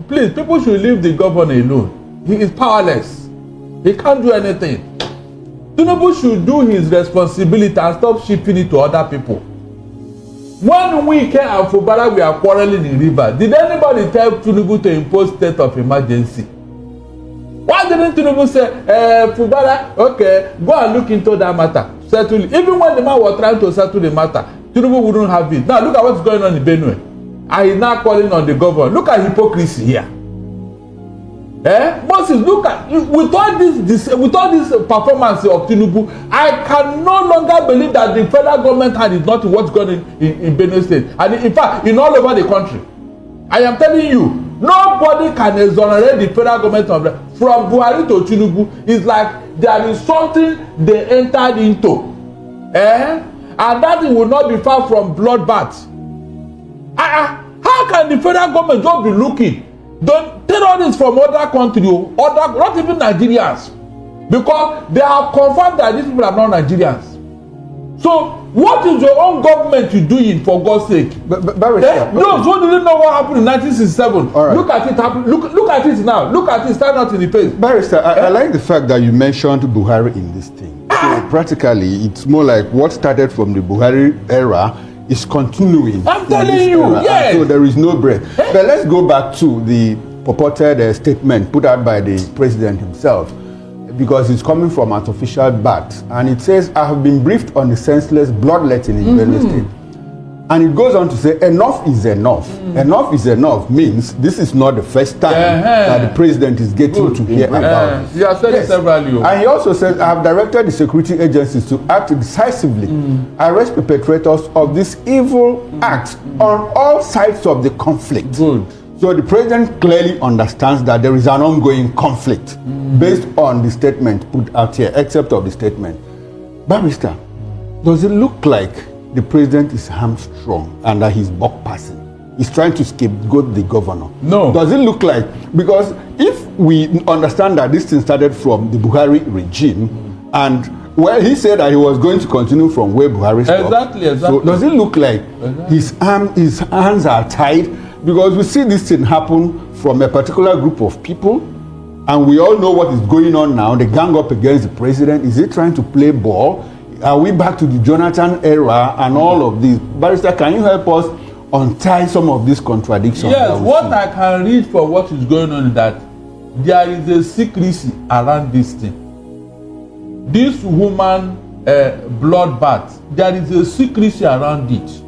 please, people should leave the governor alone. He is powerless. He can't do anything. Tinubu should do his responsibility and stop shipping it to other people. When we came and Fubara, we are quarreling in river. Did anybody tell Tinubu to impose state of emergency? Why didn't Tinubu say, Fubara, okay, go and look into that matter, settle it. Even when the man was trying to settle the matter, Tinubu wouldn't have it. Now look at what's going on in Benue. And he's now calling on the governor. Look at hypocrisy here. Moses, look at with all this performance of Tinubu, I can no longer believe that the federal government hand is not what's going on in Benue State, and in fact, in all over the country. I am telling you, nobody can exonerate the federal government from Buhari to Tinubu. It's like there is something they entered into, and that thing will not be far from bloodbath. How can the federal government just be looking? Don't terrorists from other countries, not even Nigerians, because they have confirmed that these people are not Nigerians. So, what is your own government doing, for God's sake? Those who didn't know what happened in 1967, right. Look at it happen. Look at it now. Look at it stand out in the face. Barrister, I like the fact that you mentioned Buhari in this thing. So practically, it's more like what started from the Buhari era is continuing. I'm telling you, yes. So there is no break. But let's go back to the purported statement put out by the president himself, because it's coming from an official bat, and it says, I have been briefed on the senseless bloodletting in Benue State. And it goes on to say, enough is enough. Enough is enough means this is not the first time that the president is getting to hear about it. You have said it severally. And he also says, I have directed the security agencies to act decisively, arrest perpetrators of this evil act on all sides of the conflict. Good. So the president clearly understands that there is an ongoing conflict based on the statement put out here, except of the statement. Barrister, does it look like the president is hamstrung and that he's buck passing? He's trying to scapegoat the governor. No. Does it look like, because if we understand that this thing started from the Buhari regime, and well, he said that he was going to continue from where Buhari stopped. Exactly. So does it look like his hands are tied? Because we see this thing happen from a particular group of people, and we all know what is going on now. They gang up against the president. Is he trying to play ball? Are we back to the Jonathan era and all of this? Barrister, can you help us untie some of these contradictions? Yes, what I can read for what is going on is that there is a secrecy around this thing. This woman bloodbath, there is a secrecy around it.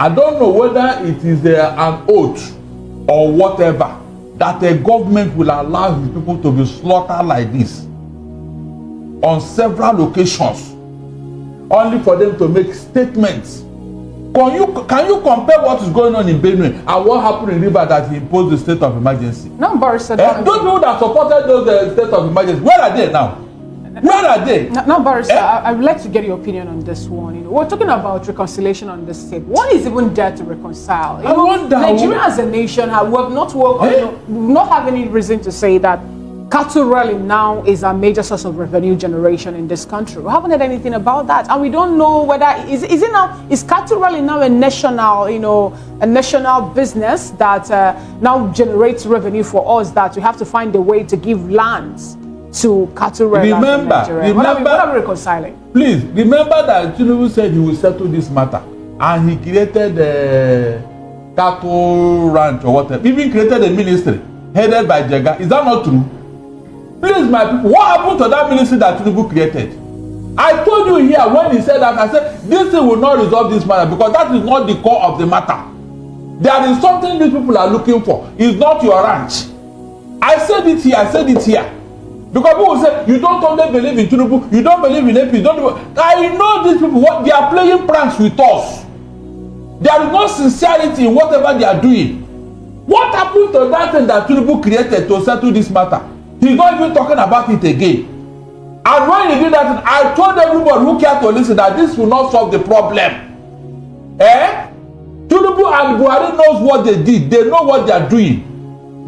I don't know whether it is an oath or whatever that a government will allow his people to be slaughtered like this on several occasions, only for them to make statements. Can you compare what is going on in Benue and what happened in River that he imposed the state of emergency? No, Barrister. Those people that supported those state of emergency, where are they now? Where are they? No, Barrister, I would like to get your opinion on this one. We're talking about reconciliation on this tape. What is even there to reconcile? I wonder. Nigeria as a nation, not have any reason to say that cattle rallying now is a major source of revenue generation in this country. We haven't heard anything about that, and we don't know whether is cattle rallying now a national business that now generates revenue for us, that we have to find a way to give lands to cattle rallying. Remember, what are we reconciling? Please remember that Tinubu said he will settle this matter, and he created a cattle ranch or whatever. Even created a ministry headed by Jega. Is that not true? Please, my people, what happened to that ministry that Tinubu created? I told you here when he said that, I said, this thing will not resolve this matter, because that is not the core of the matter. There is something these people are looking for. It's not your ranch. I said it here. Because people will say, you don't only believe in Tinubu, you don't believe in AP, I know these people, what they are playing pranks with us. There is no sincerity in whatever they are doing. What happened to that thing that Tinubu created to settle this matter? He's not even talking about it again. And when he did that, I told everybody who cared to listen that this will not solve the problem. Tinubu and Buhari knows what they did. They know what they are doing.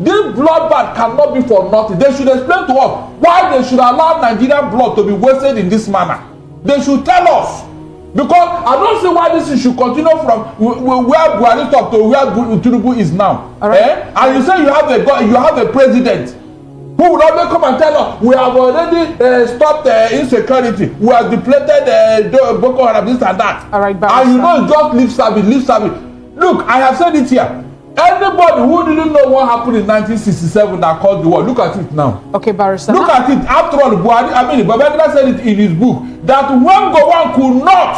This bloodbath cannot be for nothing. They should explain to us why they should allow Nigerian blood to be wasted in this manner. They should tell us. Because I don't see why this should continue from where Buhari stopped to where Tinubu is now. Right. And you say you have a president who will always come and tell us we have already stopped insecurity, we have depleted Boko Haram, this and that. All right, and you know, just lip service. Look, I have said it here. Anybody who didn't know what happened in 1967 that caused the war, look at it now. Okay, Barrister. Look at it. After all, Babangida said it in his book that when Gowon could not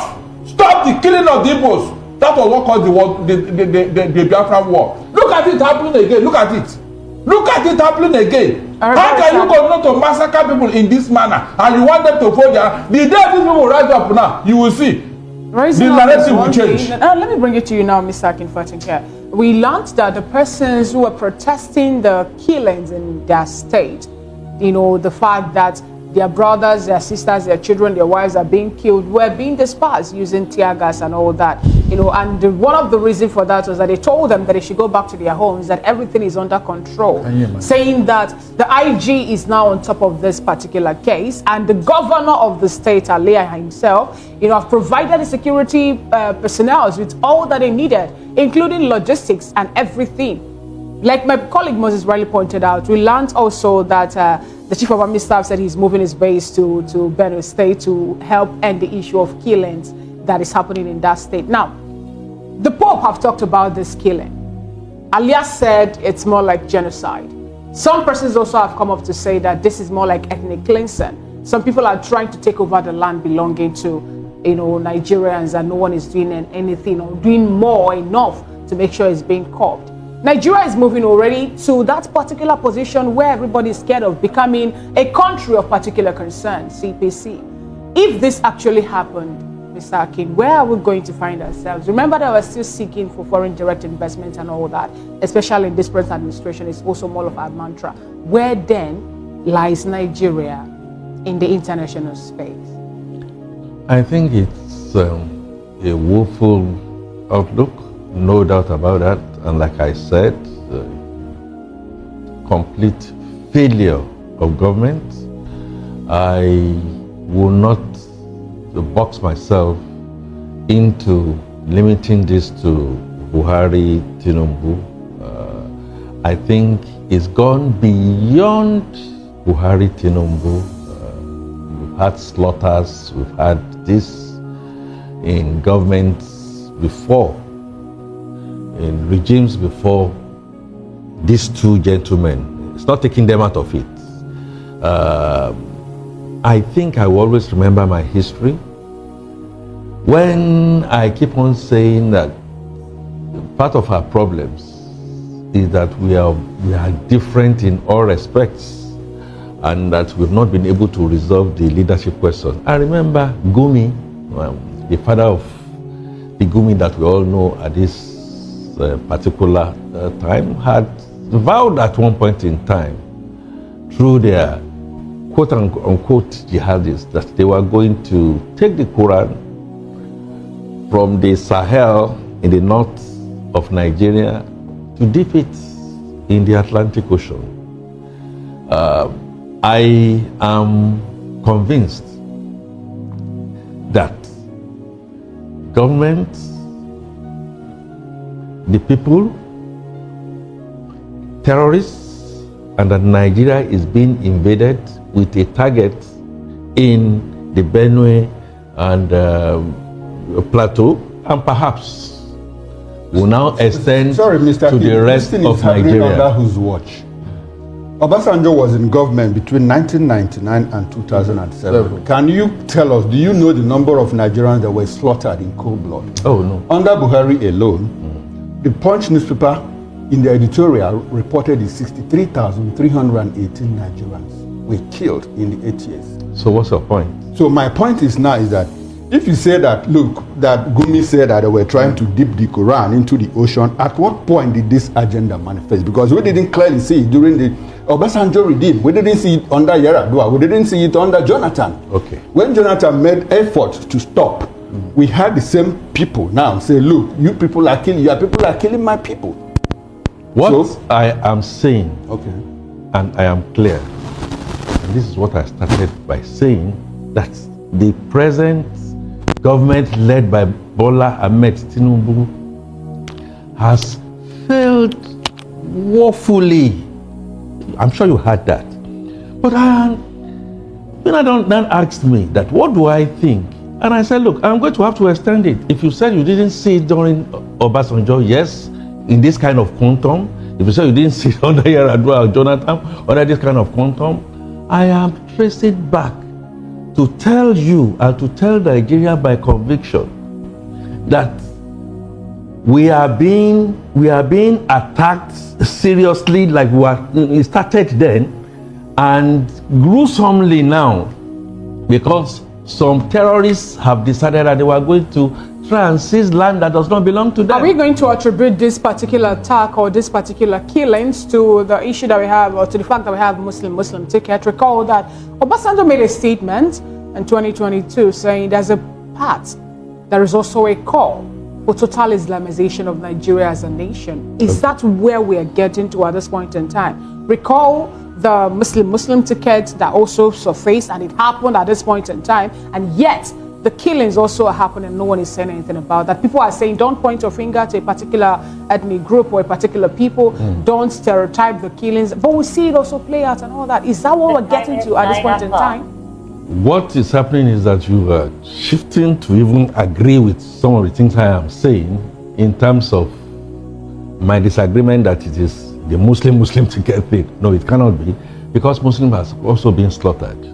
stop the killing of the Igbos, that was what caused the war, the Biafran war. Look at it happening again. Look at it. Look at it happening again. Right, how can you continue to massacre people in this manner and you want them to fold their... The day these people rise up now, you will see. The narrative will change. Let me bring it to you now, Mr. Akinfatinke. We learned that the persons who were protesting the killings in their state, you know, the fact that their brothers, their sisters, their children, their wives are being killed, were being dispersed using tear gas and all that. You know, and one of the reasons for that was that they told them that they should go back to their homes, that everything is under control, saying that the IG is now on top of this particular case, and the governor of the state, Alia himself, you know, have provided the security personnel with all that they needed, including logistics and everything. Like my colleague Moses rightly pointed out, we learned also that the Chief of Army Staff said he's moving his base to Benue State to help end the issue of killings that is happening in that state. Now, the Pope have talked about this killing. Alias said it's more like genocide. Some persons also have come up to say that this is more like ethnic cleansing. Some people are trying to take over the land belonging to, you know, Nigerians, and no one is doing anything or doing more enough to make sure it's being curbed. Nigeria is moving already to that particular position where everybody is scared of becoming a country of particular concern, CPC. If this actually happened, Mr. Akin, where are we going to find ourselves? Remember that we're still seeking for foreign direct investment and all that, especially in this present administration. It's also more of our mantra. Where then lies Nigeria in the international space? I think it's a woeful outlook, no doubt about that. And like I said, complete failure of government. I will not box myself into limiting this to Buhari, Tinubu. I think it's gone beyond Buhari, Tinubu. We've had slaughters, we've had this in governments before, in regimes before these two gentlemen. It's not taking them out of it. I think I will always remember my history when I keep on saying that part of our problems is that we are different in all respects, and that we've not been able to resolve the leadership question. I remember Gumi, the father of the Gumi that we all know at this particular time, had vowed at one point in time through their quote-unquote jihadists that they were going to take the Quran from the Sahel in the north of Nigeria to dip it in the Atlantic Ocean. I am convinced that government, the people, terrorists, and that Nigeria is being invaded with a target in the Benue and Plateau, and perhaps will now extend to the rest of Nigeria. Under whose watch? Obasanjo was in government between 1999 and 2007. Can you tell us, do you know the number of Nigerians that were slaughtered in cold blood? Oh, no. Under Buhari alone, the Punch newspaper in the editorial reported that 63,318 Nigerians were killed in the 8 years. So what's your point? So my point is now is that if you say that, look, that Gumi said that they were trying to dip the Quran into the ocean, at what point did this agenda manifest? Because we didn't clearly see it during the Obasanjo regime. We didn't see it under Yar'Adua. We didn't see it under Jonathan. Okay. When Jonathan made efforts to stop, we had the same people now say, look, you people are killing my people. What I am saying, okay, and I am clear, and this is what I started by saying, that the present government led by Bola Ahmed Tinubu has failed woefully. I'm sure you heard that. But then asked me that, what do I think? And I said, look, I'm going to have to extend it. If you said you didn't see it during Obasanjo, yes, in this kind of quantum. If you said you didn't see it under Yar'Adua or Jonathan, under this kind of quantum, I am tracing back to tell you and to tell Nigeria by conviction that we are being attacked seriously, like we started then, and gruesomely now, because some terrorists have decided that they were going to try and seize land that does not belong to them. Are we going to attribute this particular attack or this particular killings to the issue that we have, or to the fact that we have Muslim ticket? Recall that Obasanjo made a statement in 2022 saying there's a path, there is also a call for total Islamization of Nigeria as a nation. Is that where we are getting to at this point in time? Recall the Muslim ticket that also surfaced, and it happened at this point in time, and yet the killings also are happening. No one is saying anything about that. People are saying, don't point your finger to a particular ethnic group or a particular people. Don't stereotype the killings. But we see it also play out and all that. Is that what we're getting to at this point in time? What is happening is that you are shifting to even agree with some of the things I am saying in terms of my disagreement that it is the Muslim ticket thing. No, it cannot be, because Muslims has also been slaughtered.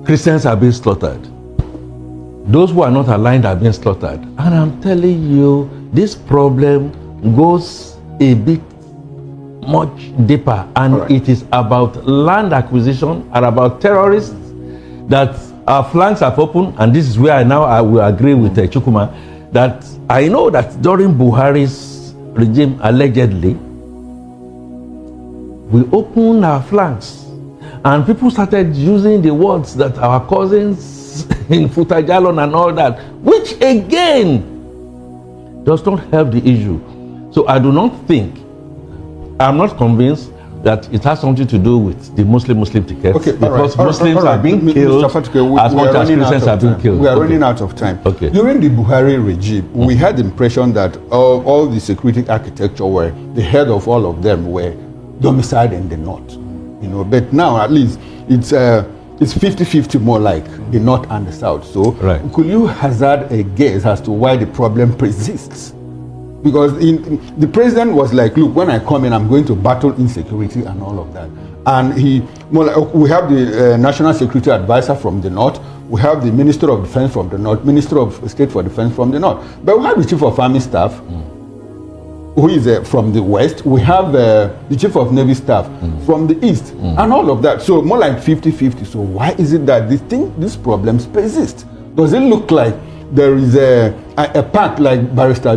Christians are being slaughtered. Those who are not aligned are being slaughtered. And I'm telling you, this problem goes a bit much deeper, and it is about land acquisition and about terrorists that our flanks have opened. And this is where I will agree with Chukuma, that I know that during Buhari's regime, allegedly, we opened our flanks and people started using the words that our cousins in Futajalon and all that, which again does not help the issue. So I do not think, I'm not convinced that it has something to do with the Muslim tickets, because Muslims are being killed as much as Christians are being killed. We are running out of time. Okay. During the Buhari regime, we had the impression that all the security architecture were, the head of all of them were domiciled in the north. You know, but now at least it's 50-50 more like the north and the south. So could you hazard a guess as to why the problem persists? Because the president was like, look, when I come in, I'm going to battle insecurity and all of that. And we have the National Security Advisor from the north, we have the Minister of Defense from the north, Minister of State for Defense from the north. But we have the Chief of Army Staff, who is from the west. We have the Chief of Navy Staff from the east, and all of that. So more like 50-50. So why is it that these problems persist? Does it look like there is a pact, like Barrister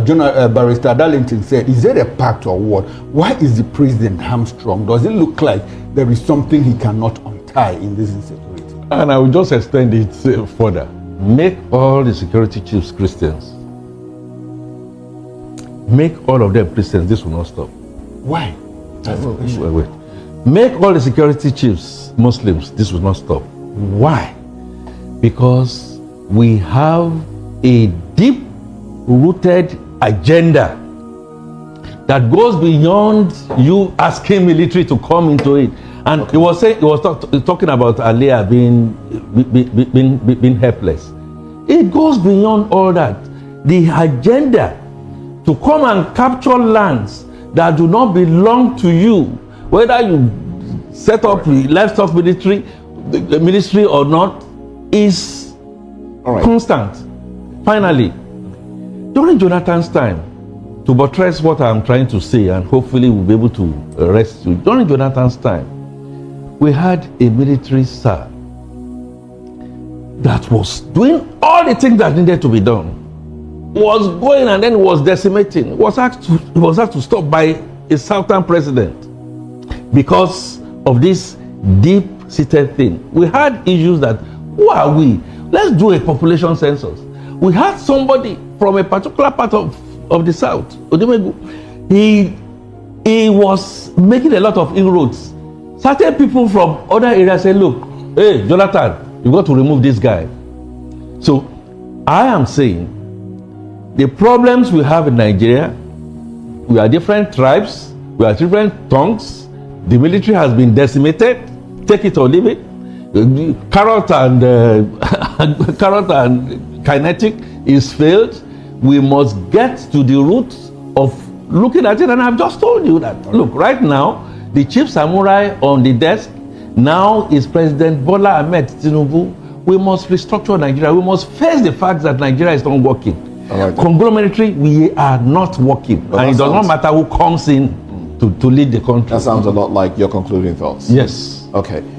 Darlington said? Is there a pact or what? Why is the president hamstrung? Does it look like there is something he cannot untie in this insecurity? And I will just extend it further. Make all the security chiefs Christians. Make all of them Christians. This will not stop. Why? Wait. Make all the security chiefs Muslims. This will not stop. Why? Because we have a deep-rooted agenda that goes beyond you asking military to come into it. And he was talking about Aliyah being helpless. It goes beyond all that. The agenda to come and capture lands that do not belong to you, whether you set up livestock ministry or not, is constant. Finally, during Jonathan's time, to buttress what I'm trying to say, and hopefully we'll be able to arrest you, during Jonathan's time, we had a military sir that was doing all the things that needed to be done, was going and then was decimating, was asked to stop by a southern president because of this deep-seated thing. We had issues that, who are we? Let's do a population census. We had somebody from a particular part of the south, Odemegu. He was making a lot of inroads. Certain people from other areas said, look, hey, Jonathan, you got to remove this guy. So I am saying the problems we have in Nigeria, we are different tribes, we are different tongues, the military has been decimated, take it or leave it. Carrot and carrot and kinetic is failed. We must get to the root of looking at it, and I've just told you that. Look, right now, the chief samurai on the desk now is President Bola Ahmed Tinubu. We must restructure Nigeria. We must face the fact that Nigeria is not working. Right. Conglomeratory, we are not working, Well, and it does not matter who comes in to lead the country. That sounds a lot like your concluding thoughts. Yes. Okay.